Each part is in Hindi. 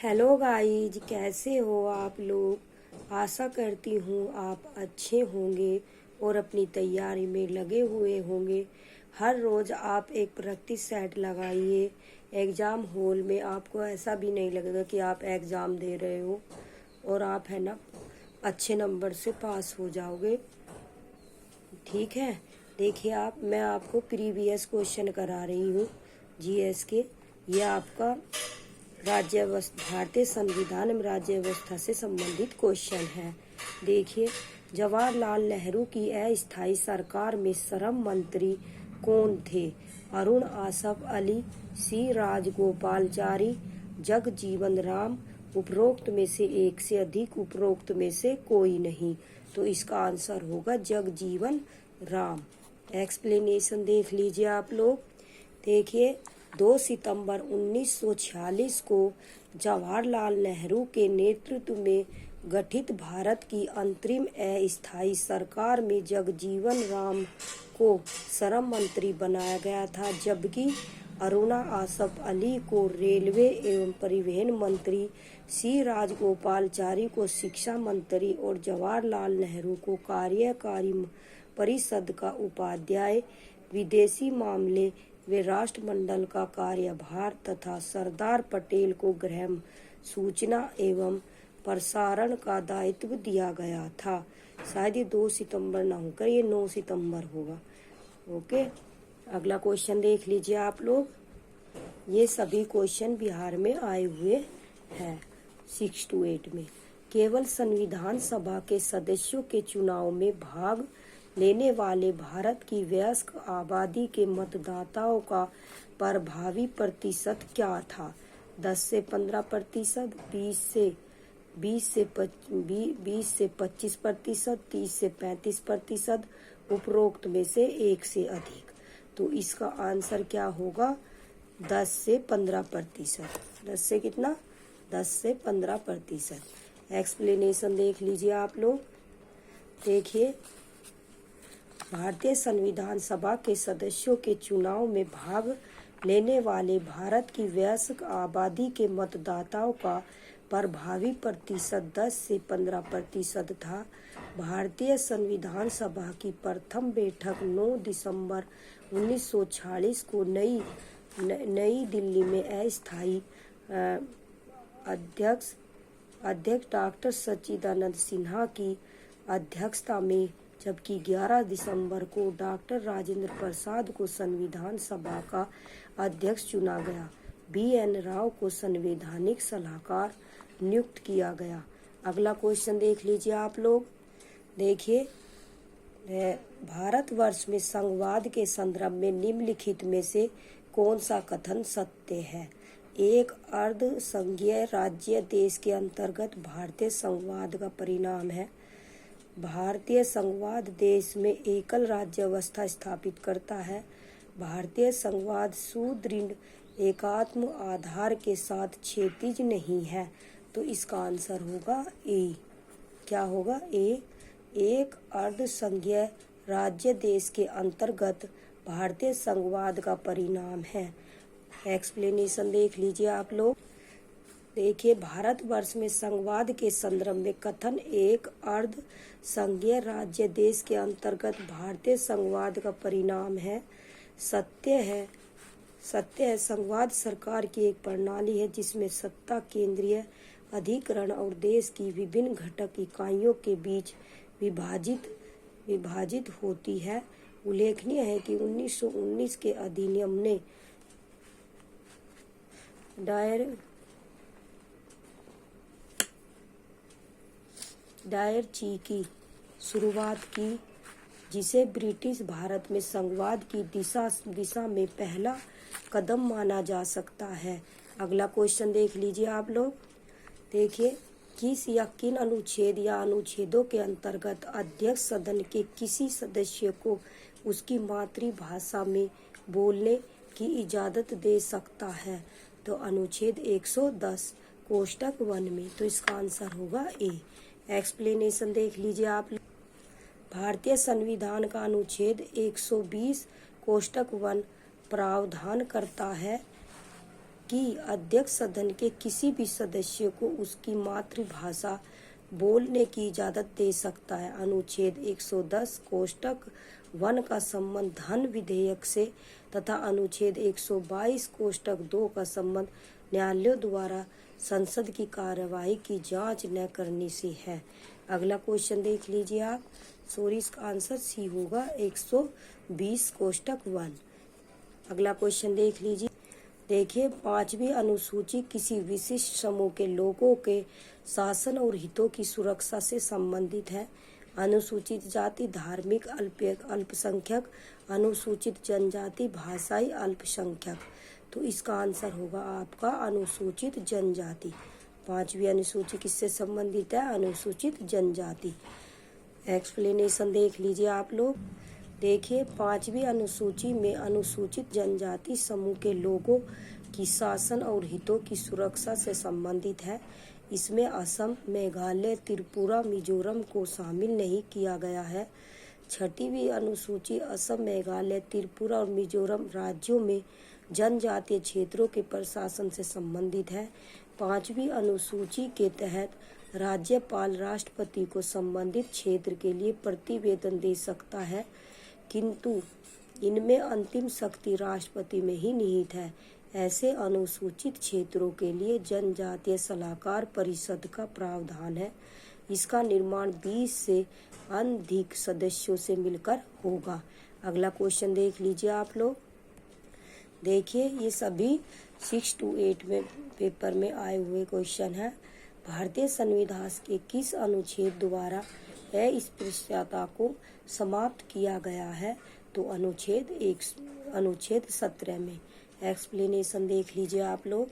हेलो गाइज, कैसे हो आप लोग। आशा करती हूँ आप अच्छे होंगे और अपनी तैयारी में लगे हुए होंगे। हर रोज़ आप एक प्रैक्टिस सेट लगाइए। एग्ज़ाम हॉल में आपको ऐसा भी नहीं लगेगा कि आप एग्ज़ाम दे रहे हो और आप है ना अच्छे नंबर से पास हो जाओगे। ठीक है, देखिए मैं आपको प्रीवियस क्वेश्चन करा रही हूँ जीएस के। ये आपका भारतीय संविधान में राज्य व्यवस्था से संबंधित क्वेश्चन है। देखिए, जवाहरलाल नेहरू की अस्थायी सरकार में श्रम मंत्री कौन थे? अरुण आसफ अली, सी राजगोपालचारी, जगजीवन राम। उपरोक्त में से एक से अधिक, उपरोक्त में से कोई नहीं। तो इसका आंसर होगा जगजीवन राम। एक्सप्लेनेशन देख लीजिए आप लोग। देखिए, 2 सितंबर 1946 को जवाहरलाल नेहरू के नेतृत्व में गठित भारत की अंतरिम अस्थायी सरकार में जगजीवन राम को श्रम मंत्री बनाया गया था, जबकि अरुणा आसफ अली को रेलवे एवं परिवहन मंत्री, सी राजगोपालचारी को शिक्षा मंत्री और जवाहरलाल नेहरू को कार्यकारी परिषद का उपाध्याय, विदेशी मामले वे राष्ट्रमंडल का कार्यभार तथा सरदार पटेल को गृह, सूचना एवं प्रसारण का दायित्व दिया गया था। शायद ये 2 सितंबर ना होकर ये 9 सितंबर होगा। ओके, अगला क्वेश्चन देख लीजिए आप लोग। ये सभी क्वेश्चन बिहार में आए हुए हैं 6 to 8 में। केवल संविधान सभा के सदस्यों के चुनाव में भाग लेने वाले भारत की वयस्क आबादी के मतदाताओं का प्रभावी प्रतिशत क्या था? 10 से 15%, 20 से 25%, 30 से 35%, उपरोक्त में से एक से अधिक। तो इसका आंसर क्या होगा? 10 से 15%। 10 से कितना? 10 से 15%। एक्सप्लेनेशन देख लीजिए आप लोग। देखिए, भारतीय संविधान सभा के सदस्यों के चुनाव में भाग लेने वाले भारत की वयस्क आबादी के मतदाताओं का प्रभावी प्रतिशत 10 से 15% था। भारतीय संविधान सभा की प्रथम बैठक 9 दिसंबर 1946 को नई दिल्ली में अस्थायी अध्यक्ष डॉक्टर सच्चिदानंद सिन्हा की अध्यक्षता में, जबकि 11 दिसंबर को डॉक्टर राजेंद्र प्रसाद को संविधान सभा का अध्यक्ष चुना गया। BN राव को संवैधानिक सलाहकार नियुक्त किया गया। अगला क्वेश्चन देख लीजिए आप लोग। देखिए, भारतवर्ष में संघवाद के संदर्भ में निम्नलिखित में से कौन सा कथन सत्य है? एक अर्ध संघीय राज्य देश के अंतर्गत भारतीय संघवाद का परिणाम है। भारतीय संघवाद देश में एकल राज्य व्यवस्था स्थापित करता है। भारतीय संघवाद सुदृढ़ एकात्म आधार के साथ क्षैतिज नहीं है। तो इसका आंसर होगा ए। क्या होगा? ए। एक अर्ध संघीय राज्य देश के अंतर्गत भारतीय संघवाद का परिणाम है। एक्सप्लेनेशन देख लीजिए आप लोग। देखिए, भारतवर्ष में संघवाद के संदर्भ में कथन एक अर्ध संघीय राज्य देश के अंतर्गत भारतीय संघवाद का परिणाम है। सत्य है। संघवाद सरकार की एक प्रणाली है जिसमें सत्ता केंद्रीय अधिकरण और देश की विभिन्न घटक इकाइयों के बीच विभाजित होती है। उल्लेखनीय है कि 1919 के अधिनियम ने डायरची की शुरुआत की, जिसे ब्रिटिश भारत में संघवाद की दिशा में पहला कदम माना जा सकता है। अगला क्वेश्चन देख लीजिए आप लोग। देखिए, किस या किन अनुच्छेद या अनुच्छेदों के अंतर्गत अध्यक्ष सदन के किसी सदस्य को उसकी मातृभाषा में बोलने की इजाज़त दे सकता है? तो अनुच्छेद 110 कोष्टक 1 में। तो इसका आंसर होगा ए। एक्सप्लेनेशन देख लीजिए आप। भारतीय संविधान का अनुच्छेद 120 कोष्टक 1 प्रावधान करता है कि अध्यक्ष सदन के किसी भी सदस्य को उसकी मातृभाषा बोलने की इजाजत दे सकता है। अनुच्छेद 110 कोष्टक 1 का संबंध धन विधेयक से तथा अनुच्छेद 122 कोष्टक 2 का संबंध न्यायालयों द्वारा संसद की कार्यवाही की जांच न करने से है। अगला क्वेश्चन देख लीजिए आप। सॉरी, इसका आंसर सी होगा 120 कोष्टक 1। अगला क्वेश्चन देख लीजिए। देखिए, 5वीं अनुसूची किसी विशिष्ट समूह के लोगों के शासन और हितों की सुरक्षा से संबंधित है। अनुसूचित जाति, धार्मिक अल्पसंख्यक, अनुसूचित जनजाति, भाषाई अल्पसंख्यक। तो इसका आंसर होगा आपका अनुसूचित जनजाति। 5वीं अनुसूची किससे संबंधित है? अनुसूचित जनजाति। एक्सप्लेनेशन देख लीजिए आप लोग। देखिए, 5वीं अनुसूची में अनुसूचित जनजाति समूह के लोगों की शासन और हितों की सुरक्षा से संबंधित है। इसमें असम, मेघालय, त्रिपुरा, मिजोरम को शामिल नहीं किया गया है। 6वीं अनुसूची असम, मेघालय, त्रिपुरा और मिजोरम राज्यों में जनजातीय क्षेत्रों के प्रशासन से संबंधित है। 5वीं अनुसूची के तहत राज्यपाल राष्ट्रपति को संबंधित क्षेत्र के लिए प्रतिवेदन दे सकता है, किंतु इनमें अंतिम शक्ति राष्ट्रपति में ही निहित है। ऐसे अनुसूचित क्षेत्रों के लिए जनजातीय सलाहकार परिषद का प्रावधान है। इसका निर्माण 20 से अधिक सदस्यों से मिलकर होगा। अगला क्वेश्चन देख लीजिए आप लोग। देखिए, ये सभी 6 to 8 में पेपर में आए हुए क्वेश्चन है। भारतीय संविधान के किस अनुच्छेद द्वारा अस्पृश्यता को समाप्त किया गया है? तो अनुच्छेद 17 में। एक्सप्लेनेशन देख लीजिए आप लोग।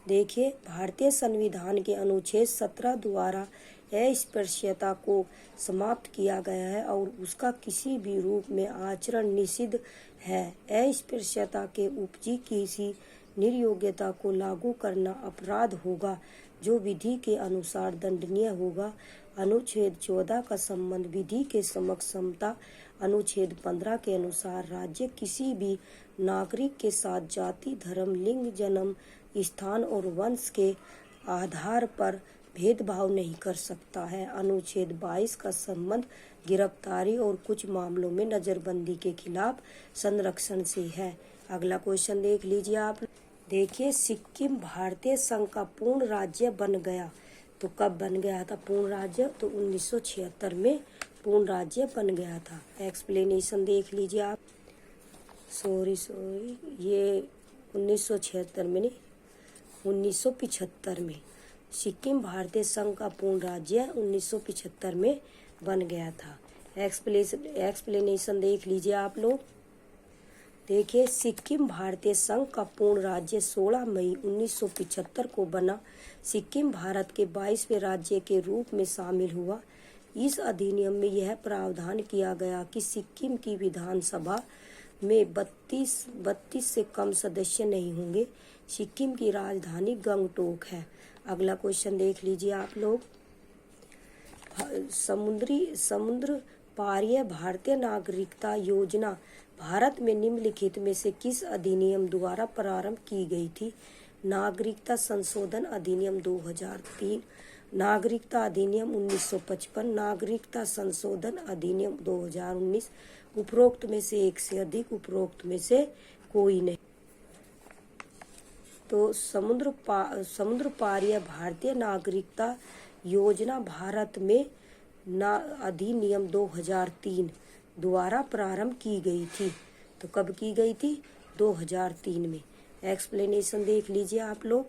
देखिए, भारतीय संविधान के अनुच्छेद 17 द्वारा अस्पृश्यता को समाप्त किया गया है और उसका किसी भी रूप में आचरण निषिद्ध है। अस्पृश्यता के उपजी किसी निर्योग्यता को लागू करना अपराध होगा, जो विधि के अनुसार दंडनीय होगा। अनुच्छेद 14 का संबंध विधि के समक्ष समता। अनुच्छेद 15 के अनुसार राज्य किसी भी नागरिक के साथ जाति, धर्म, लिंग, जन्म स्थान और वंश के आधार पर भेदभाव नहीं कर सकता है। अनुच्छेद 22 का संबंध गिरफ्तारी और कुछ मामलों में नजरबंदी के खिलाफ संरक्षण से है। अगला क्वेश्चन देख लीजिए आप। देखिए, सिक्किम भारतीय संघ का पूर्ण राज्य बन गया। तो कब बन गया था पूर्ण राज्य? तो 1976 में पूर्ण राज्य बन गया था। एक्सप्लेनेशन देख लीजिए आप। सॉरी, ये 1976 में नहीं, 1975 में। सिक्किम भारतीय संघ का पूर्ण राज्य 1975 में बन गया था। एक्सप्लेनेशन देख लीजिए आप लोग। देखिए, सिक्किम भारतीय संघ का पूर्ण राज्य 16 मई 1975 को बना। सिक्किम भारत के 22वें राज्य के रूप में शामिल हुआ। इस अधिनियम में यह प्रावधान किया गया कि सिक्किम की विधानसभा में 32 से कम सदस्य नहीं होंगे। सिक्किम की राजधानी गंगटोक है। अगला क्वेश्चन देख लीजिए आप लोग। समुद्र पारीय भारतीय नागरिकता योजना भारत में निम्नलिखित में से किस अधिनियम द्वारा प्रारंभ की गई थी? नागरिकता संशोधन अधिनियम 2003, नागरिकता अधिनियम 1955, नागरिकता संशोधन अधिनियम 2019। उपरोक्त में से एक से अधिक, उपरोक्त में से कोई नहीं। तो समुद्र पारीय भारतीय नागरिकता योजना भारत में अधिनियम 2003 द्वारा प्रारंभ की गई थी। तो कब की गई थी? 2003 में। एक्सप्लेनेशन देख लीजिए आप लोग।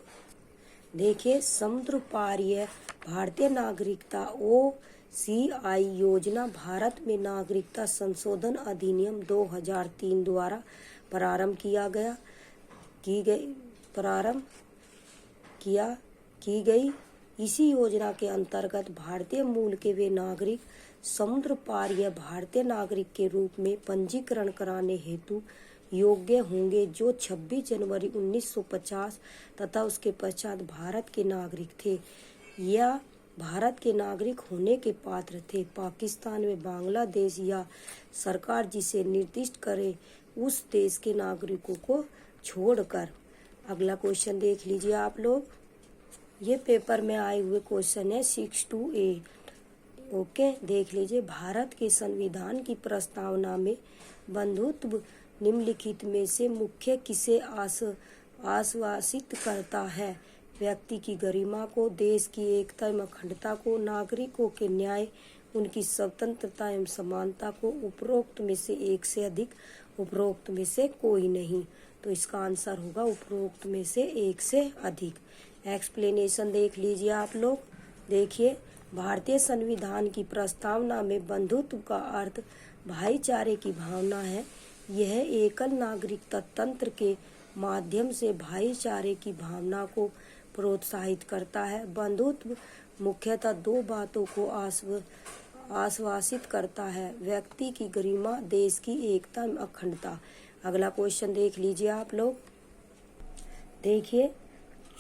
देखिए, समुद्र पारीय भारतीय नागरिकता OCI योजना भारत में नागरिकता संशोधन अधिनियम 2003 द्वारा प्रारंभ की गई। इसी योजना के अंतर्गत भारतीय मूल के वे नागरिक समुद्र पारीय भारतीय नागरिक के रूप में पंजीकरण कराने हेतु योग्य होंगे, जो 26 जनवरी 1950 तथा उसके पश्चात भारत के नागरिक थे या भारत के नागरिक होने के पात्र थे। पाकिस्तान में बांग्लादेश या सरकार जिसे निर्दिष्ट करे उस देश के नागरिकों को छोड़कर अगला क्वेश्चन देख लीजिए आप लोग। ये पेपर में आए हुए क्वेश्चन है 6 to 8। ओके, देख लीजिए। भारत के संविधान की प्रस्तावना में बंधुत्व निम्नलिखित में से मुख्य किसे आश्वासित करता है? व्यक्ति की गरिमा को, देश की एकता एवं अखंडता को, नागरिकों के न्याय, उनकी स्वतंत्रता एवं समानता को, उपरोक्त में से एक से अधिक, उपरोक्त में से कोई नहीं। तो इसका आंसर होगा उपरोक्त में से एक से अधिक। एक्सप्लेनेशन देख लीजिए आप लोग। देखिए, भारतीय संविधान की प्रस्तावना में बंधुत्व का अर्थ भाईचारे की भावना है। यह एकल नागरिकता तंत्र के माध्यम से भाईचारे की भावना को प्रोत्साहित करता है। बंधुत्व मुख्यतः दो बातों को आश्वासित करता है: व्यक्ति की गरिमा, देश की एकता एवं अखंडता। अगला क्वेश्चन देख लीजिए आप लोग। देखिए,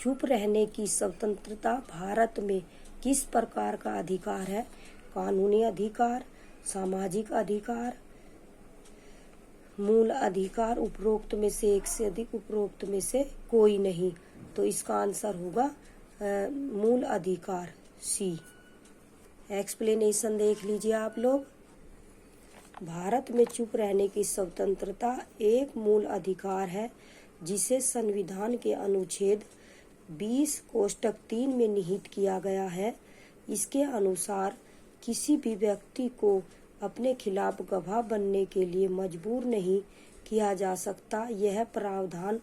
चुप रहने की स्वतंत्रता भारत में किस प्रकार का अधिकार है? कानूनी अधिकार, सामाजिक अधिकार, मूल अधिकार, उपरोक्त में से एक से अधिक, उपरोक्त में से कोई नहीं। तो इसका आंसर होगा मूल अधिकार, सी। एक्सप्लेनेशन देख लीजिए आप लोग। भारत में चुप रहने की स्वतंत्रता एक मूल अधिकार है जिसे संविधान के अनुच्छेद 20 कोष्टक 3 में निहित किया गया है। इसके अनुसार किसी भी व्यक्ति को अपने खिलाफ गवाह बनने के लिए मजबूर नहीं किया जा सकता। यह प्रावधान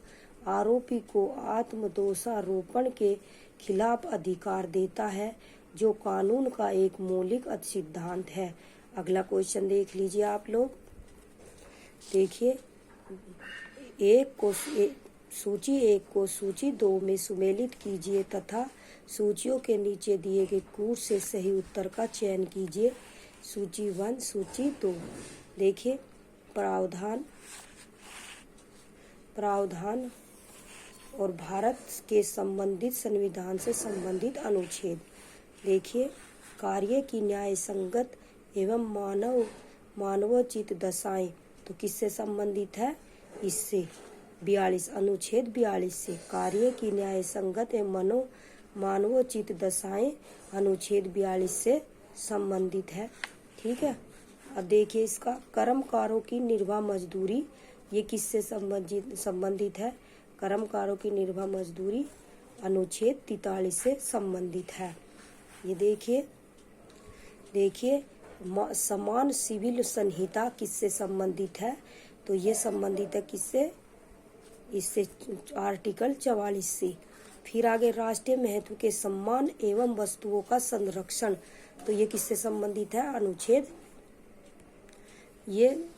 आरोपी को आत्मदोषारोपण के खिलाफ अधिकार देता है, जो कानून का एक मौलिक सिद्धांत है। अगला क्वेश्चन देख लीजिए आप लोग। देखिए, सूची 1 को सूची 2 में सुमेलित कीजिए तथा सूचियों के नीचे दिए गए कूट से सही उत्तर का चयन कीजिए। सूची 1, सूची 2। देखिए, प्रावधान और भारत के संबंधित संविधान से संबंधित अनुच्छेद। देखिए, कार्य की न्याय संगत एवं मानवोचित दशाएं, तो किससे संबंधित है? इससे 42, अनुच्छेद 42 से। कार्य की न्याय संगत एवं मानवोचित दशाएं अनुच्छेद 42 से संबंधित है। ठीक है। अब देखिए, इसका कर्मकारों की निर्वाह मजदूरी, ये किससे संबंधित है? कर्मकारों की निर्वाह मजदूरी अनुच्छेद 43 से संबंधित है। ये देखिए, समान सिविल संहिता किससे संबंधित है? तो ये संबंधित है किससे? इससे आर्टिकल 44 से। फिर आगे, राष्ट्रीय महत्व के सम्मान एवं वस्तुओं का संरक्षण, तो ये किससे संबंधित है? अनुच्छेद, ये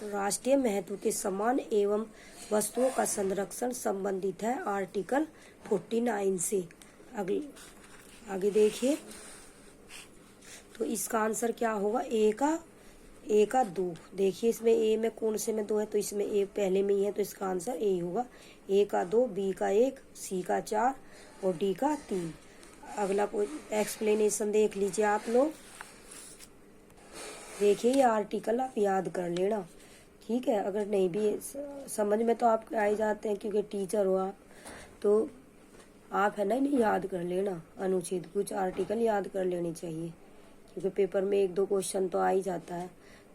राष्ट्रीय महत्व के सम्मान एवं वस्तुओं का संरक्षण संबंधित है आर्टिकल 49 से। आगे देखिए, तो इसका आंसर क्या होगा? ए का 2। देखिए, इसमें ए में कौन से में 2 है? तो इसमें ए पहले में ही है, तो इसका आंसर ए होगा। ए का 2, बी का 1, सी का 4 और डी का 3। अगला एक्सप्लेनेशन देख लीजिए आप लोग। देखिए, ये आर्टिकल आप याद कर लेना। ठीक है, अगर नहीं भी समझ में तो आप आ ही जाते हैं क्योंकि टीचर हो आप, तो आप है ना नहीं याद कर लेना। अनुच्छेद, कुछ आर्टिकल याद कर लेने चाहिए क्योंकि पेपर में 1-2 क्वेश्चन तो आ ही जाता है।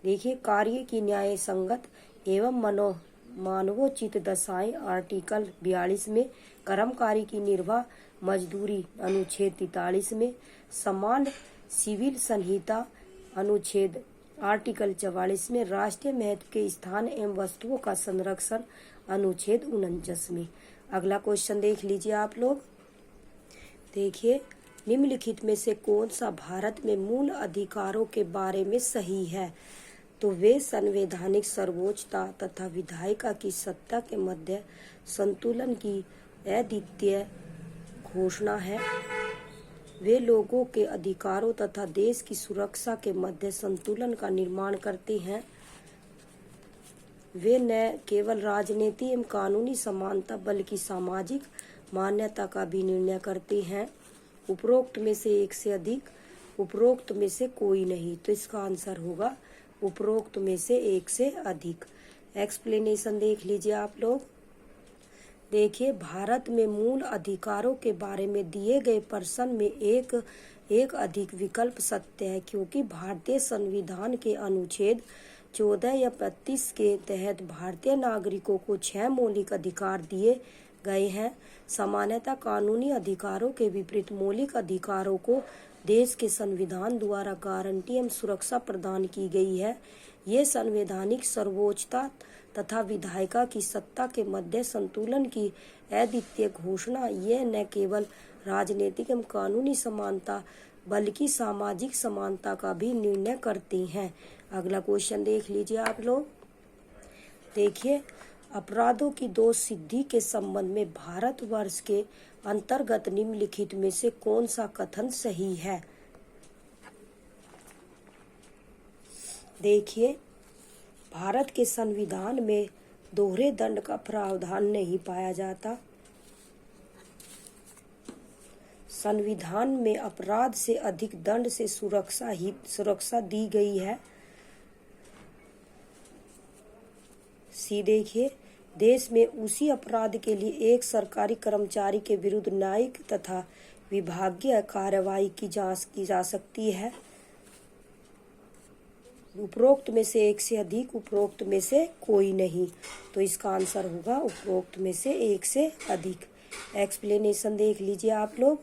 देखिए, कार्य की न्याय संगत एवं मानवोचित दशाएं आर्टिकल 42 में, कर्मकारी की निर्वाह मजदूरी अनुच्छेद 43 में, समान सिविल संहिता अनुच्छेद आर्टिकल 44 में, राष्ट्रीय महत्व के स्थान एवं वस्तुओं का संरक्षण अनुच्छेद 49 में। अगला क्वेश्चन देख लीजिए आप लोग। देखिए, निम्नलिखित में से कौन सा भारत में मूल अधिकारों के बारे में सही है? तो वे संवैधानिक सर्वोच्चता तथा विधायिका की सत्ता के मध्य संतुलन की अद्वितीय घोषणा है। वे लोगों के अधिकारों तथा देश की सुरक्षा के मध्य संतुलन का निर्माण करते हैं। वे न केवल राजनीति एवं कानूनी समानता बल्कि सामाजिक मान्यता का भी निर्णय करते हैं। उपरोक्त में से एक से अधिक, उपरोक्त में से कोई नहीं। तो इसका आंसर होगा उपरोक्त में से एक से अधिक। एक्सप्लेनेशन देख लीजिए आप लोग। देखिए, भारत में मूल अधिकारों के बारे में दिए गए प्रश्न में एक अधिक विकल्प सत्य है, क्योंकि भारतीय संविधान के अनुच्छेद 14 या 35 के तहत भारतीय नागरिकों को 6 मौलिक अधिकार दिए गए हैं। सामान्यतः कानूनी अधिकारों के विपरीत मौलिक अधिकारों को देश के संविधान द्वारा गारंटी एवं सुरक्षा प्रदान की गई है। ये संवैधानिक सर्वोच्चता तथा विधायिका की सत्ता के मध्य संतुलन की अद्वितीय घोषणा, यह न केवल राजनीतिक एवं कानूनी समानता बल्कि सामाजिक समानता का भी निर्णय करती हैं। अगला क्वेश्चन देख लीजिए आप लोग। देखिए, अपराधों की दोष सिद्धि के संबंध में भारतवर्ष के अंतर्गत निम्नलिखित में से कौन सा कथन सही है? देखिए, भारत के संविधान में दोहरे दंड का प्रावधान नहीं पाया जाता। संविधान में अपराध से अधिक दंड से सुरक्षा दी गई है। सी देखिए, देश में उसी अपराध के लिए एक सरकारी कर्मचारी के विरुद्ध न्यायिक तथा विभागीय कार्रवाई की जांच की जा सकती है। उपरोक्त में से एक से अधिक, उपरोक्त में से कोई नहीं। तो इसका आंसर होगा उपरोक्त में से एक से अधिक। एक्सप्लेनेशन देख लीजिए आप लोग।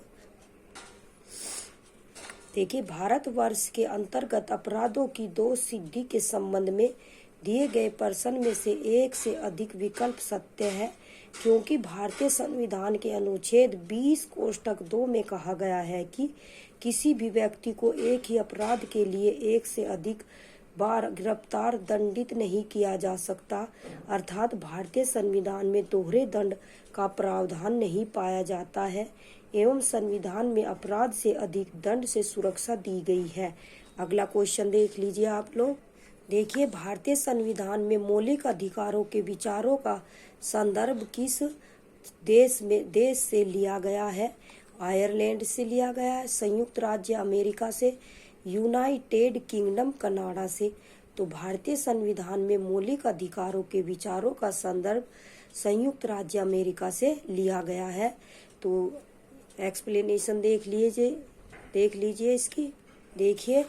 देखिए, भारतवर्ष के अंतर्गत अपराधों की दोष सिद्धि के संबंध में दिए गए प्रश्न में से एक से अधिक विकल्प सत्य है, क्योंकि भारतीय संविधान के अनुच्छेद 20 कोष्टक 2 में कहा गया है कि किसी भी व्यक्ति को एक ही अपराध के लिए एक से अधिक बार गिरफ्तार दंडित नहीं किया जा सकता। अर्थात भारतीय संविधान में दोहरे दंड का प्रावधान नहीं पाया जाता है एवं संविधान में अपराध से अधिक दंड से सुरक्षा दी गई है। अगला क्वेश्चन देख लीजिए आप लोग। देखिए, भारतीय संविधान में मौलिक अधिकारों के विचारों का संदर्भ किस देश से लिया गया है? आयरलैंड से लिया गया है, संयुक्त राज्य अमेरिका से, यूनाइटेड किंगडम कनाडा से। तो भारतीय संविधान में मौलिक अधिकारों के विचारों का संदर्भ संयुक्त राज्य अमेरिका से लिया गया है। तो एक्सप्लेनेशन देख लीजिए इसकी। देखिए,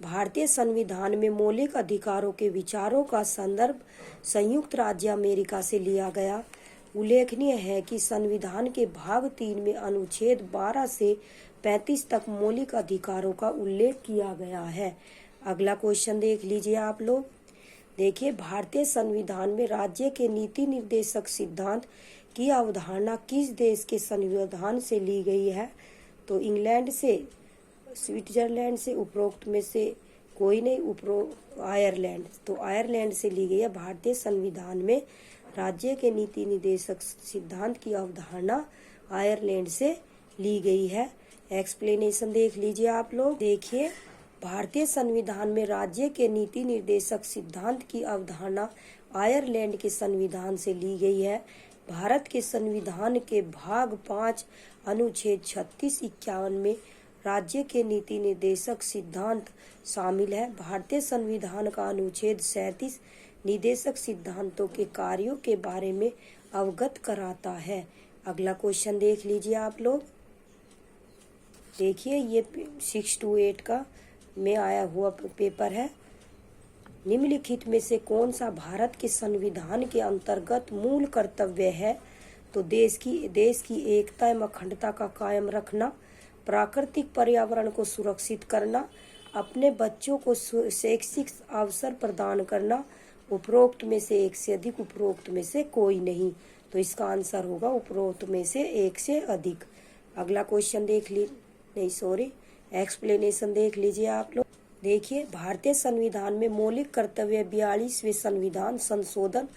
भारतीय संविधान में मौलिक अधिकारों के विचारों का संदर्भ संयुक्त राज्य अमेरिका से लिया गया। उल्लेखनीय है कि संविधान के भाग 3 में अनुच्छेद 12 से 35 तक मौलिक अधिकारों का उल्लेख किया गया है। अगला क्वेश्चन देख लीजिए आप लोग। देखिए, भारतीय संविधान में राज्य के नीति निर्देशक सिद्धांत की अवधारणा किस देश के संविधान से ली गई है? तो इंग्लैंड से, स्विट्जरलैंड से, उपरोक्त में से कोई नहीं, आयरलैंड। तो आयरलैंड से ली गई है। भारतीय संविधान में राज्य के नीति निर्देशक सिद्धांत की अवधारणा आयरलैंड से ली गई है। एक्सप्लेनेशन देख लीजिए आप लोग। देखिए, भारतीय संविधान में राज्य के नीति निर्देशक सिद्धांत की अवधारणा आयरलैंड के संविधान से ली गई है। भारत के संविधान के भाग 5 अनुच्छेद 36-51 में राज्य के नीति निर्देशक सिद्धांत शामिल है। भारतीय संविधान का अनुच्छेद 37 निर्देशक सिद्धांतों के कार्यों के बारे में अवगत कराता है। अगला क्वेश्चन देख लीजिए आप लोग। देखिए, ये 6 to 8 का में आया हुआ पेपर है। निम्नलिखित में से कौन सा भारत के संविधान के अंतर्गत मूल कर्तव्य है? तो देश की एकता एवं अखंडता का कायम रखना, प्राकृतिक पर्यावरण को सुरक्षित करना, अपने बच्चों को शैक्षिक अवसर प्रदान करना। उपरोक्त में से एक से अधिक, उपरोक्त में से कोई नहीं। तो इसका आंसर होगा उपरोक्त में से एक से अधिक। अगला क्वेश्चन एक्सप्लेनेशन देख लीजिए आप लोग। देखिए, भारतीय संविधान में मौलिक कर्तव्य 42वें संविधान संशोधन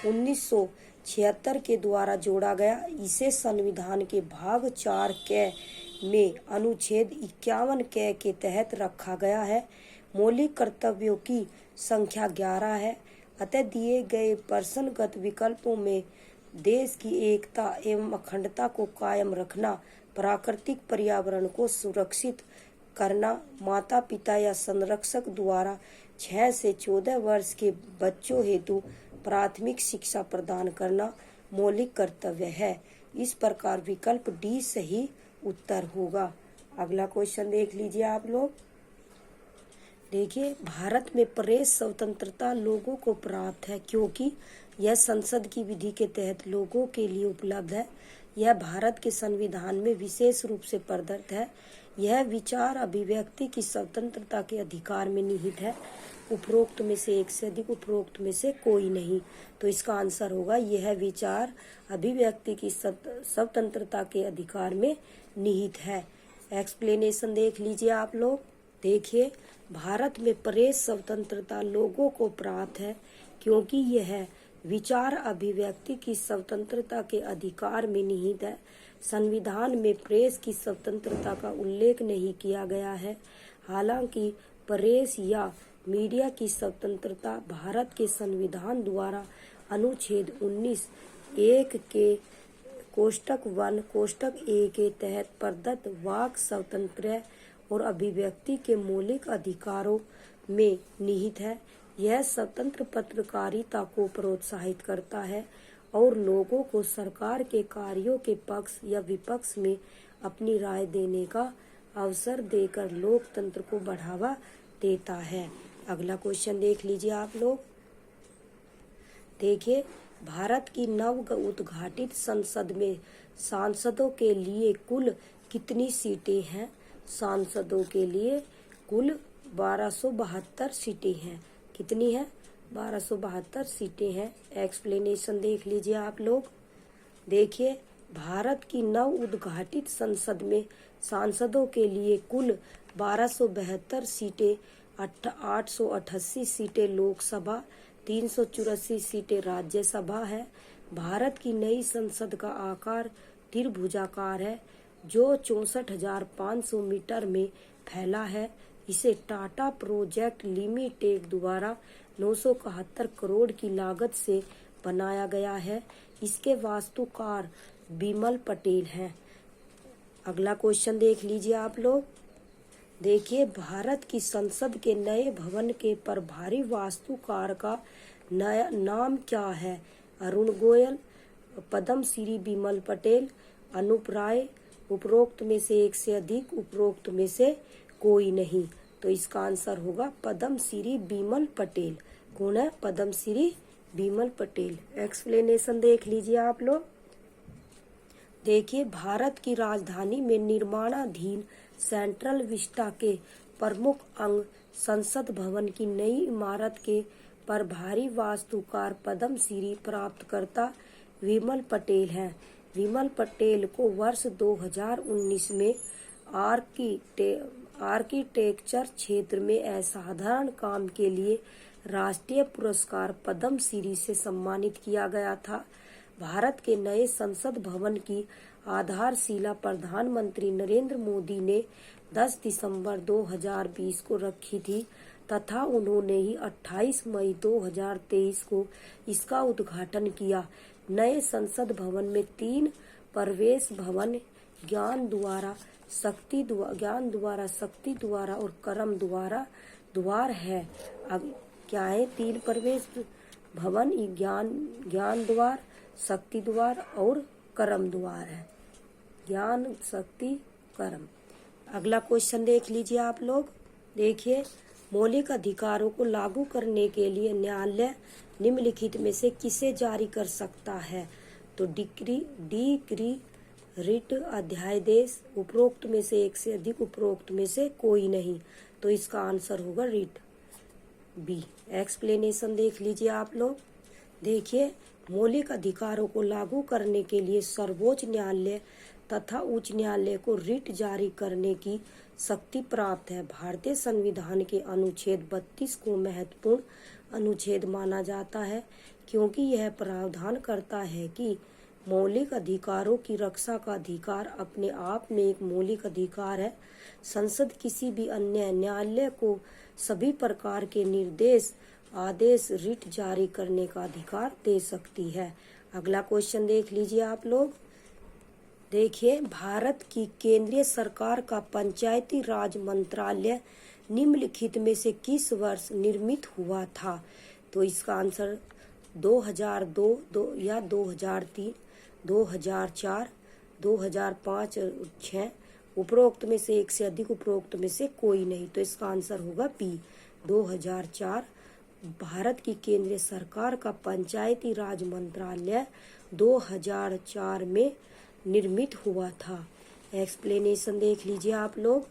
1976 के द्वारा जोड़ा गया। इसे संविधान के भाग 4 क में अनुच्छेद 51 क के तहत रखा गया है। मौलिक कर्तव्यों की संख्या 11 है। अतः दिए गए प्रश्नगत विकल्पों में देश की एकता एवं अखंडता को कायम रखना, प्राकृतिक पर्यावरण को सुरक्षित करना, माता पिता या संरक्षक द्वारा 6 से 14 वर्ष के बच्चों हेतु प्राथमिक शिक्षा प्रदान करना, मौलिक कर्तव्य है। इस प्रकार विकल्प डी सही उत्तर होगा। अगला क्वेश्चन देख लीजिए आप लोग। देखिए, भारत में प्रेस स्वतंत्रता लोगों को प्राप्त है क्योंकि यह संसद की विधि के तहत लोगों के लिए उपलब्ध है। यह भारत के संविधान में विशेष रूप से प्रदत्त है। यह विचार अभिव्यक्ति की स्वतंत्रता के अधिकार में निहित है। उपरोक्त में से एक से अधिक, उपरोक्त में से कोई नहीं। तो इसका आंसर होगा यह विचार अभिव्यक्ति की स्वतंत्रता के अधिकार में निहित है। एक्सप्लेनेशन देख लीजिए आप लोग। देखिए, भारत में प्रेस स्वतंत्रता लोगों को प्राप्त है क्योंकि यह विचार अभिव्यक्ति की स्वतंत्रता के अधिकार में निहित है। संविधान में प्रेस की स्वतंत्रता का उल्लेख नहीं किया गया है। हालांकि प्रेस या मीडिया की स्वतंत्रता भारत के संविधान द्वारा अनुच्छेद 19(1) के कोष्टक 1 कोष्टक A के तहत प्रदत्त वाक स्वातंत्र्य और अभिव्यक्ति के मौलिक अधिकारों में निहित है। यह स्वतंत्र पत्रकारिता को प्रोत्साहित करता है और लोगों को सरकार के कार्यों के पक्ष या विपक्ष में अपनी राय देने का अवसर देकर लोकतंत्र को बढ़ावा देता है। अगला क्वेश्चन देख लीजिए आप लोग। देखिए, भारत की नव उद्घाटित संसद में सांसदों के लिए कुल कितनी सीटें हैं? सांसदों के लिए कुल 1272 सीटें हैं। कितनी है? 1272 सीटें हैं। एक्सप्लेनेशन देख लीजिए आप लोग। देखिए, भारत की नव उद्घाटित संसद में सांसदों के लिए कुल 1272 सीटें, 888 सीटें लोकसभा, 384 सीटें राज्यसभा है। भारत की नई संसद का आकार त्रिभुजाकार है जो 64,500 मीटर में फैला है। इसे टाटा प्रोजेक्ट लिमिटेड द्वारा 971 करोड़ की लागत से बनाया गया है। इसके वास्तुकार बिमल पटेल हैं। अगला क्वेश्चन देख लीजिए आप लोग। देखिए, भारत की संसद के नए भवन के प्रभारी वास्तुकार का नया नाम क्या है? अरुण गोयल, पद्मश्री बिमल पटेल, अनूप राय, उपरोक्त में से एक से अधिक, उपरोक्त में से कोई नहीं। तो इसका आंसर होगा पद्मश्री बिमल पटेल। कौन है? पद्मश्री बिमल पटेल। एक्सप्लेनेशन देख लीजिए आप लोग। देखिए, भारत की राजधानी में निर्माणाधीन सेंट्रल विस्टा के प्रमुख अंग संसद भवन की नई इमारत के प्रभारी वास्तुकार पद्मश्री प्राप्तकर्ता विमल पटेल हैं। विमल पटेल को वर्ष 2019 में आर्किटेक्चर क्षेत्र में असाधारण काम के लिए राष्ट्रीय पुरस्कार पद्मश्री से सम्मानित किया गया था। भारत के नए संसद भवन की आधारशिला प्रधानमंत्री नरेंद्र मोदी ने 10 दिसंबर 2020 को रखी थी तथा उन्होंने ही 28 मई 2023 को इसका उद्घाटन किया। नए संसद भवन में 3 प्रवेश भवन ज्ञान द्वारा, शक्ति द्वारा और कर्म द्वार है। अब क्या है? 3 प्रवेश भवन, ज्ञान द्वार, शक्ति द्वार और कर्म द्वार है। ज्ञान, शक्ति, कर्म। अगला क्वेश्चन देख लीजिए आप लोग। देखिए, मौलिक अधिकारों को लागू करने के लिए न्यायालय निम्नलिखित में से किसे जारी कर सकता है? तो डिक्री, रिट, अध्यादेश, उपरोक्त में से एक से अधिक, उपरोक्त में से कोई नहीं। तो इसका आंसर होगा रिट, बी। एक्सप्लेनेशन देख लीजिए आप लोग। देखिए, मौलिक अधिकारों को लागू करने के लिए सर्वोच्च न्यायालय तथा उच्च न्यायालय को रिट जारी करने की शक्ति प्राप्त है। भारतीय संविधान के अनुच्छेद 32 को महत्वपूर्ण अनुच्छेद माना जाता है क्योंकि यह प्रावधान करता है कि मौलिक अधिकारों की रक्षा का अधिकार अपने आप में एक मौलिक अधिकार है। संसद किसी भी अन्य न्यायालय को सभी प्रकार के निर्देश, आदेश, रिट जारी करने का अधिकार दे सकती है। अगला क्वेश्चन देख लीजिए आप लोग। देखिए, भारत की केंद्रीय सरकार का पंचायती राज मंत्रालय निम्नलिखित में से किस वर्ष निर्मित हुआ था? तो इसका आंसर 2002 या 2003, 2004, 2005 और 6। उपरोक्त में से एक से अधिक, उपरोक्त में से कोई नहीं। तो इसका आंसर होगा बी 2004। भारत की केंद्रीय सरकार का पंचायती राज मंत्रालय 2004 में निर्मित हुआ था। एक्सप्लेनेशन देख लीजिए आप लोग।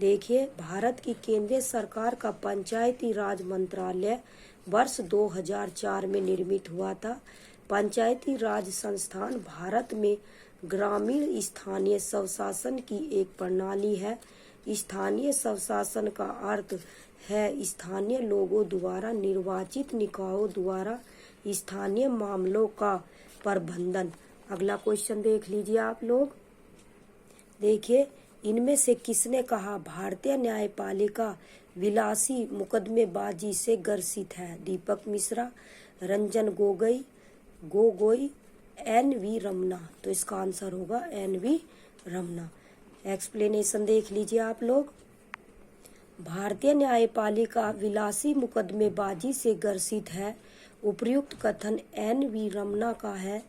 देखिए, भारत की केंद्रीय सरकार का पंचायती राज मंत्रालय वर्ष 2004 में निर्मित हुआ था। पंचायती राज संस्थान भारत में ग्रामीण स्थानीय स्वशासन की एक प्रणाली है। स्थानीय स्वशासन का अर्थ है स्थानीय लोगों द्वारा निर्वाचित निकायों द्वारा स्थानीय मामलों का प्रबंधन। अगला क्वेश्चन देख लीजिए आप लोग। देखिए, इनमें से किसने कहा भारतीय न्यायपालिका विलासी मुकदमेबाजी से ग्रसित है? दीपक मिश्रा, रंजन गोगोई, एन.वी. रमना। तो इसका आंसर होगा एन.वी. रमना। एक्सप्लेनेशन देख लीजिए आप लोग। भारतीय न्यायपालिका विलासी मुकदमेबाजी से ग्रसित है। उपर्युक्त कथन एन.वी. रमना का है।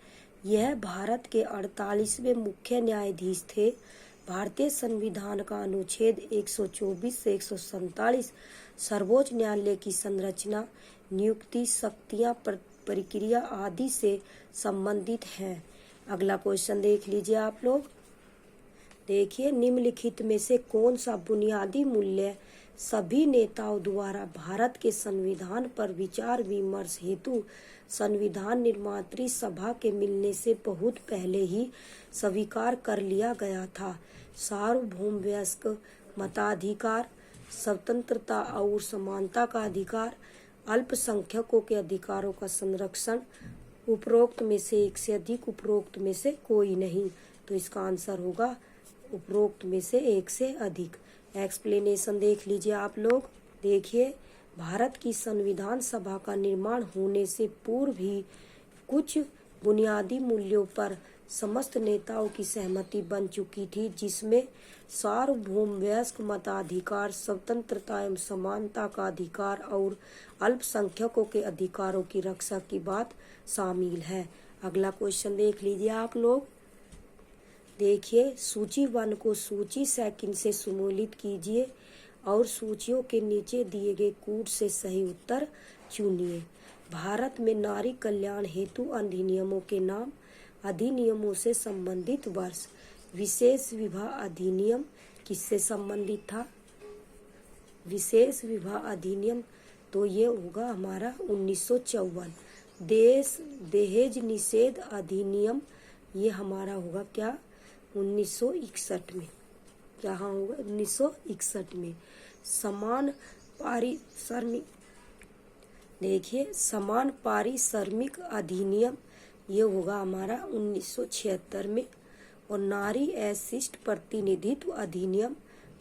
यह भारत के 48वें मुख्य न्यायाधीश थे। भारतीय संविधान का अनुच्छेद 124 से 147 सर्वोच्च न्यायालय की संरचना, नियुक्ति, शक्तियां, प्रक्रिया आदि से संबंधित है। अगला क्वेश्चन देख लीजिए आप लोग। देखिए, निम्नलिखित में से कौन सा बुनियादी मूल्य सभी नेताओं द्वारा भारत के संविधान पर विचार विमर्श हेतु संविधान निर्मात्री सभा के मिलने से बहुत पहले ही स्वीकार कर लिया गया था? सार्वभौम वयस्क मताधिकार, स्वतंत्रता और समानता का अधिकार, अल्पसंख्यकों के अधिकारों का संरक्षण। उपरोक्त में से एक से अधिक, उपरोक्त में से कोई नहीं। तो इसका आंसर होगा उपरोक्त में से एक से अधिक। एक्सप्लेनेशन देख लीजिए आप लोग। देखिए, भारत की संविधान सभा का निर्माण होने से पूर्व भी कुछ बुनियादी मूल्यों पर समस्त नेताओं की सहमति बन चुकी थी, जिसमें सार्वभौम वयस्क मताधिकार, स्वतंत्रता एवं समानता का अधिकार और अल्पसंख्यकों के अधिकारों की रक्षा की बात शामिल है। अगला क्वेश्चन देख लीजिए आप लोग। देखिए, सूची 1 को सूची सेकंड से सम्मिलित कीजिए और सूचियों के नीचे दिए गए कूट से सही उत्तर चुनिए। भारत में नारी कल्याण हेतु अधिनियमों के नाम। अधिनियमों से संबंधित वर्ष। विशेष विवाह अधिनियम किससे संबंधित था? विशेष विवाह अधिनियम, तो ये होगा हमारा 1954। दहेज निषेध अधिनियम, ये हमारा होगा क्या? 1961 में। जहाँ होगा 1961 में। समान पारिश्रमिक, देखिए, समान पारिश्रमिक अधिनियम, ये होगा हमारा 1976 में। और नारी एशिष्ट प्रतिनिधित्व अधिनियम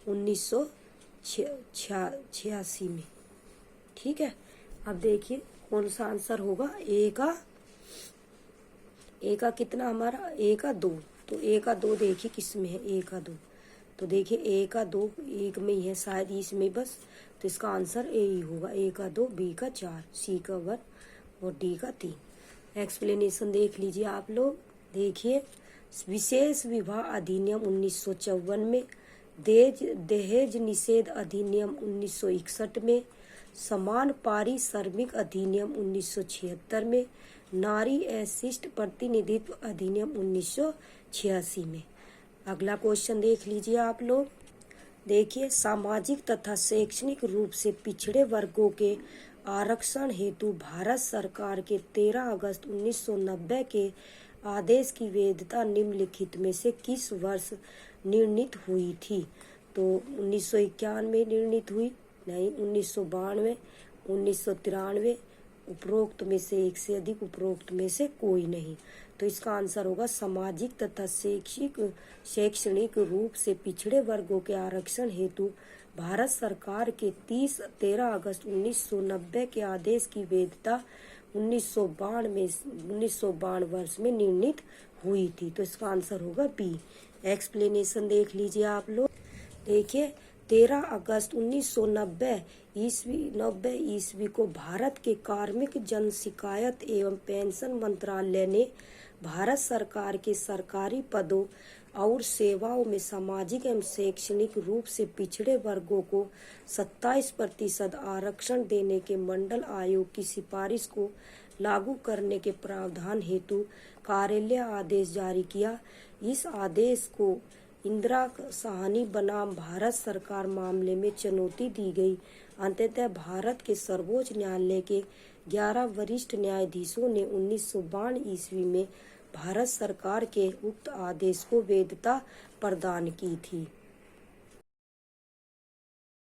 1986 में। ठीक है, अब देखिए कौन सा आंसर होगा। ए का कितना हमारा? ए का 2। तो ए का 2 देखिए किस में है? ए का 2। तो देखिए ए का 2 एक में ही है शायद, इसमें बस। तो इसका आंसर ए ही होगा। ए का 2, बी का 4, सी का 1 और डी का 3। एक्सप्लेनेशन देख लीजिए आप लोग। देखिए, विशेष विवाह अधिनियम 1954 में, दहेज निषेध अधिनियम 1961 में, समान पारिश्रमिक अधिनियम 1976 में, नारी एशिष्ट प्रतिनिधित्व अधिनियम 1986 में। अगला क्वेश्चन देख लीजिए आप लोग। देखिए, सामाजिक तथा शैक्षणिक रूप से पिछड़े वर्गों के आरक्षण हेतु भारत सरकार के 13 अगस्त 1990 के आदेश की वैधता निम्नलिखित में से किस वर्ष निर्णीत हुई थी? तो 1951 में निर्णीत हुई? नहीं। 1992, 1993, उपरोक्त में से एक से अधिक, उपरोक्त में से कोई नहीं। तो इसका आंसर होगा सामाजिक तथा शैक्षणिक रूप से पिछड़े वर्गों के आरक्षण हेतु भारत सरकार के 13 अगस्त 1990 के आदेश की वैधता 1992 वर्ष में निर्णीत हुई थी। तो इसका आंसर होगा बी। एक्सप्लेनेशन देख लीजिए आप लोग। देखिए, 13 अगस्त 1990 ईस्वी को भारत के कार्मिक जन शिकायत एवं पेंशन मंत्रालय ने भारत सरकार के सरकारी पदों और सेवाओं में सामाजिक एवं शैक्षणिक रूप से पिछड़े वर्गों को 27% आरक्षण देने के मंडल आयोग की सिफारिश को लागू करने के प्रावधान हेतु कार्यालय आदेश जारी किया। इस आदेश को इंदिरा साहनी बनाम भारत सरकार मामले में चुनौती दी गई। अंततः भारत के सर्वोच्च न्यायालय के 11 वरिष्ठ न्यायाधीशों ने 1952 ईस्वी में भारत सरकार के उक्त आदेश को वैधता प्रदान की थी।